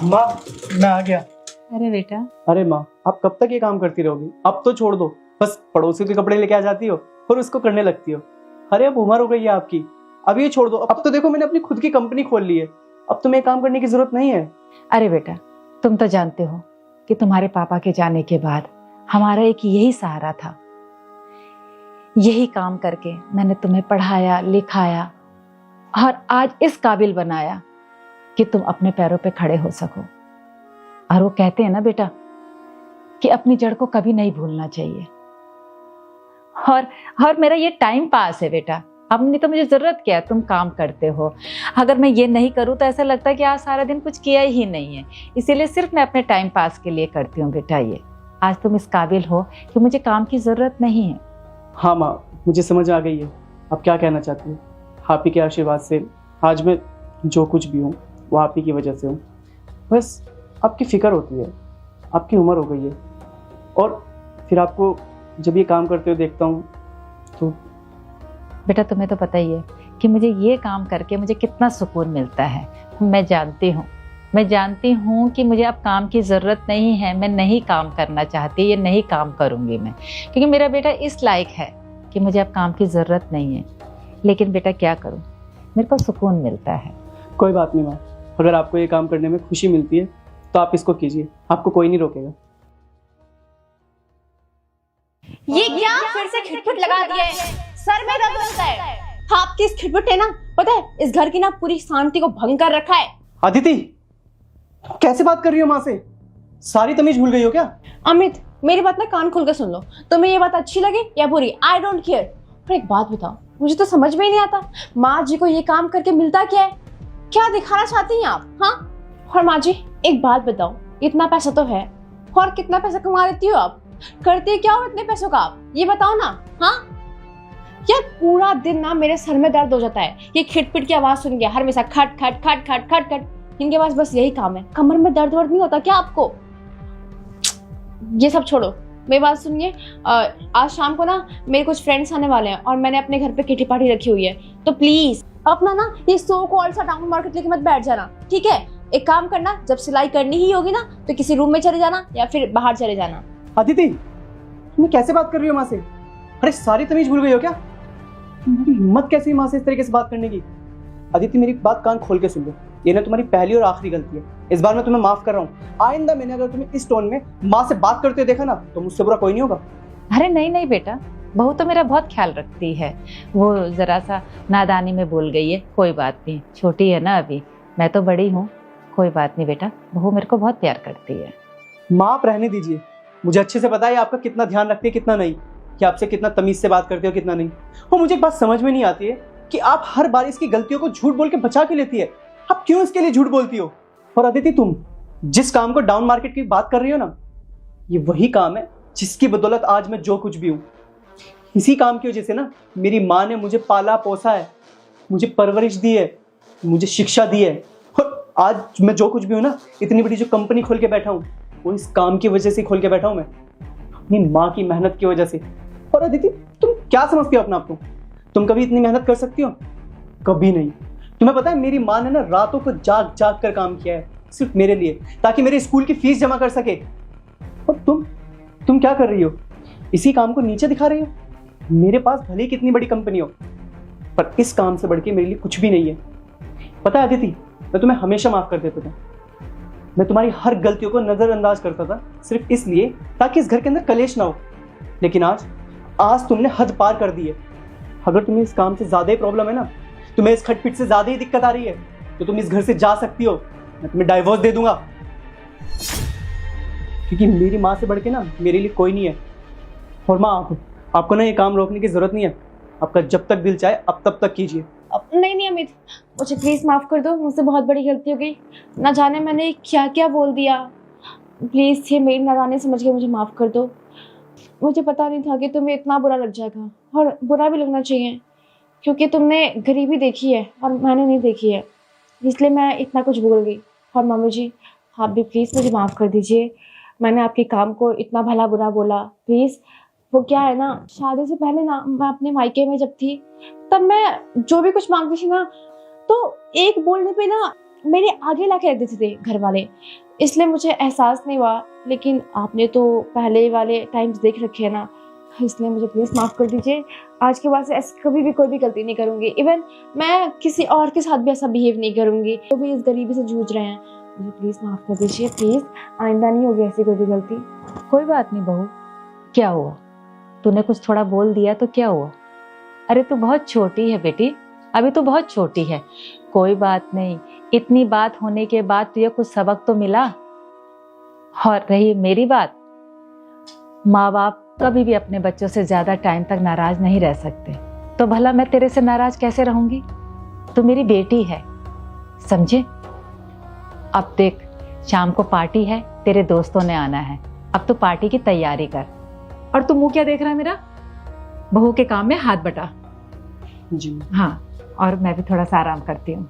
माँ, मैं आ गया। अरे बेटा, अरे माँ, आप कब तक ये काम करती रहोगी? अब तो छोड़ दो। बस पड़ोसी के कपड़े लेके आ जाती हो और उसको करने लगती हो। अरे अब उम्र हो गई है आपकी, अब ये छोड़ दो। अब तो देखो मैंने अपनी खुद की कंपनी खोल ली है, अब तुम्हें काम करने की जरूरत नहीं है। अरे बेटा, तुम तो जानते हो कि तुम्हारे पापा के जाने के बाद हमारा एक यही सहारा था। यही काम करके मैंने तुम्हें पढ़ाया लिखाया और आज इस काबिल बनाया कि तुम अपने पैरों पे खड़े हो सको। और वो कहते हैं ना बेटा कि अपनी जड़ को कभी नहीं भूलना चाहिए। और मेरा ये टाइम पास है बेटा। अब नहीं तो मुझे जरूरत क्या है, तुम काम करते हो। अगर मैं ये नहीं करूँ तो ऐसा लगता है कि आज सारा दिन कुछ किया ही नहीं है। इसीलिए सिर्फ मैं अपने टाइम पास के लिए करती हूँ बेटा। ये आज तुम इस काबिल हो कि मुझे काम की जरूरत नहीं है। हाँ माँ, मुझे समझ आ गई है आप क्या कहना चाहती हो। आप ही के आशीर्वाद से आज मैं जो कुछ भी हूँ वो आप ही की वजह से हूँ। बस आपकी फिक्र होती है, आपकी उम्र हो गई है और फिर आपको जब ये काम करते हुए देखता हूँ तो बेटा तुम्हें तो पता ही है कि मुझे ये काम करके मुझे कितना सुकून मिलता है। मैं जानती हूँ कि मुझे अब काम की ज़रूरत नहीं है। मैं नहीं काम करना चाहती, ये नहीं काम करूँगी मैं, क्योंकि मेरा बेटा इस लायक है कि मुझे अब काम की ज़रूरत नहीं है। लेकिन बेटा क्या करूँ, मेरे को सुकून मिलता है। कोई बात नहीं माँ, अगर आपको ये काम करने में खुशी मिलती है तो आप इसको कीजिए, आपको कोई नहीं रोकेगा। ये क्या फिर से खिटपिट लगा दिया है? सर में दर्द होता है। आपकी इस खिटपिट ने ना, पता है, इस घर की ना पूरी शांति को भंग कर रखा है। अदिति, कैसे बात कर रही हो माँ से? सारी तमीज भूल गई हो क्या? अमित, मेरी बात ना कान खोल कर सुन लो। तुम्हें ये बात अच्छी लगे या बुरी, आई डोंट केयर। पर एक बात बताओ, मुझे तो समझ में ही नहीं आता, माँ जी को ये काम करके मिलता क्या है? क्या दिखाना चाहती हैं आप? हाँ, और माँ जी एक बात बताओ, इतना पैसा तो है और कितना पैसा कमा लेती हो आप? करते क्या हो इतने पैसों का आप, ये बताओ ना। हाँ, यार पूरा दिन ना मेरे सर में दर्द हो जाता है ये खिटपिट की आवाज सुन के। हर हमेशा खट खट खट खट खट खट। इनके पास बस यही काम है। कमर में दर्द वर्द नहीं होता क्या आपको? ये सब छोड़ो, मेरी बात सुनिए। आज शाम को ना मेरे कुछ फ्रेंड्स आने वाले हैं और मैंने अपने घर पे किटी पार्टी रखी हुई है, तो प्लीज अपना ना ये सो कॉल्ड सा टाउन मार्केट लेके मत बैठ जाना, ठीक है? एक काम करना, जब सिलाई करनी ही होगी ना तो किसी रूम में चले जाना या फिर बाहर चले जाना। अदिति, तुम कैसे बात कर रही हो माँ से? अरे सारी तमीज भूल गई हो क्या? तुम्हारी हिम्मत कैसी है माँ से इस तरीके से बात करने की? अदिति मेरी बात कान खोल के सुन लो, ये ना तुम्हारी पहली और आखिरी गलती है। इस बार मैं तुम्हें माफ कर रहा हूँ। आइंदा मैंने अगर तुम्हें इस टोन में माँ से बात करते हुए देखा ना तो मुझसे बुरा कोई नहीं होगा। अरे नहीं बेटा, बहू तो मेरा बहुत ख्याल रखती है। वो जरा सा नादानी में बोल गई है, कोई बात नहीं, छोटी है ना अभी, मैं तो बड़ी हूँ। कोई बात नहीं बेटा, बहू मेरे को बहुत प्यार करती है। माँ आप रहने दीजिए, मुझे अच्छे से पता है आपका कितना ध्यान रखती है कितना नहीं, कि आपसे कितना तमीज से बात करते हो कितना नहीं। और मुझे एक बात समझ में नहीं आती है कि आप हर बार इसकी गलतियों को झूठ बोल के बचा के लेती है। आप क्यों इसके लिए झूठ बोलती हो? और अदिति, तुम जिस काम को डाउन मार्केट की बात कर रही हो ना, ये वही काम है जिसकी बदौलत आज मैं जो कुछ भी हूँ। इसी काम की वजह से ना मेरी माँ ने मुझे पाला पोसा है, मुझे परवरिश दी है, मुझे शिक्षा दी है, और आज मैं जो कुछ भी हूँ ना, इतनी बड़ी जो कंपनी खोल के बैठा हूँ, वो इस काम की वजह से खोल के बैठा हूँ मैं, अपनी माँ की मेहनत की वजह से। और अदिति, तुम क्या समझती हो अपना आप को? तुम कभी इतनी मेहनत कर सकती हो? कभी नहीं। तुम्हें पता है मेरी माँ ने ना रातों को जाग जाग कर काम किया है सिर्फ मेरे लिए, ताकि मेरे स्कूल की फीस जमा कर सके। और तुम क्या कर रही हो? इसी काम को नीचे दिखा रही हो। मेरे पास भले ही कितनी बड़ी कंपनी हो, पर इस काम से बढ़ के मेरे लिए कुछ भी नहीं है। पता है अदिति, मैं तुम्हें हमेशा माफ कर देता था। मैं तुम्हारी हर गलतियों को नजरअंदाज करता था सिर्फ इसलिए ताकि इस घर के अंदर कलेश ना हो। लेकिन आज तुमने हद पार कर दी है। अगर तुम्हें इस काम से ज्यादा ही प्रॉब्लम है ना, तुम्हें इस खटपिट से ज्यादा ही दिक्कत आ रही है, तो तुम इस घर से जा सकती हो। मैं तुम्हें डाइवोर्स दे दूंगा, क्योंकि मेरी माँ से बढ़ के ना मेरे लिए कोई नहीं है। और माँ, आपको ना ये काम रोकने की जरूरत नहीं है। आपका जब तक दिल चाहे अब तब तक कीजिए। नहीं अमित, मुझे प्लीज माफ कर दो, मुझसे बहुत बड़ी गलती हो गई। ना जाने मैंने क्या क्या बोल दिया। प्लीज ये मेरी नादानी समझ के मुझे माफ कर दो। मुझे पता नहीं था कि तुम्हें इतना बुरा लग जाएगा, और बुरा भी लगना चाहिए क्योंकि तुमने गरीबी देखी है और मैंने नहीं देखी है, इसलिए मैं इतना कुछ बोल गई। और मम्मी जी, आप भी प्लीज़ मुझे माफ़ कर दीजिए। मैंने आपके काम को इतना भला बुरा बोला, प्लीज़। वो क्या है ना, शादी से पहले ना मैं अपने मायके में जब थी, तब मैं जो भी कुछ मांगती थी ना, तो एक बोलने पे ना मेरे आगे ला के रख देते थे घर वाले, इसलिए मुझे एहसास नहीं हुआ। लेकिन आपने तो पहले वाले टाइम्स देख रखे हैं ना, इसलिए मुझे प्लीज़ माफ़ कर दीजिए। आज के बाद से ऐसी कभी भी कोई भी गलती नहीं करूँगी। इवन मैं किसी और के साथ भी ऐसा बिहेव नहीं करूँगी जो भी इस गरीबी से जूझ रहे हैं। मुझे प्लीज़ माफ़ कर दीजिए, प्लीज़। आइंदा नहीं होगी ऐसी कोई भी गलती। कोई बात नहीं बहू, क्या हुआ? तूने कुछ थोड़ा बोल दिया तो क्या हुआ? अरे तू बहुत छोटी है बेटी, अभी तो बहुत छोटी है। कोई बात नहीं, इतनी बात होने के बाद तुझे कुछ सबक तो मिला। और रही मेरी बात, माँ बाप कभी भी अपने बच्चों से ज्यादा टाइम तक नाराज नहीं रह सकते, तो भला मैं तेरे से नाराज कैसे रहूंगी? तू मेरी बेटी है, समझे? अब देख, शाम को पार्टी है, तेरे दोस्तों ने आना है, अब तू पार्टी की तैयारी कर। और तू मुंह क्या देख रहा है मेरा? बहू के काम में हाथ बटा। जी। हाँ, और मैं भी थोड़ा सा आराम करती हूँ।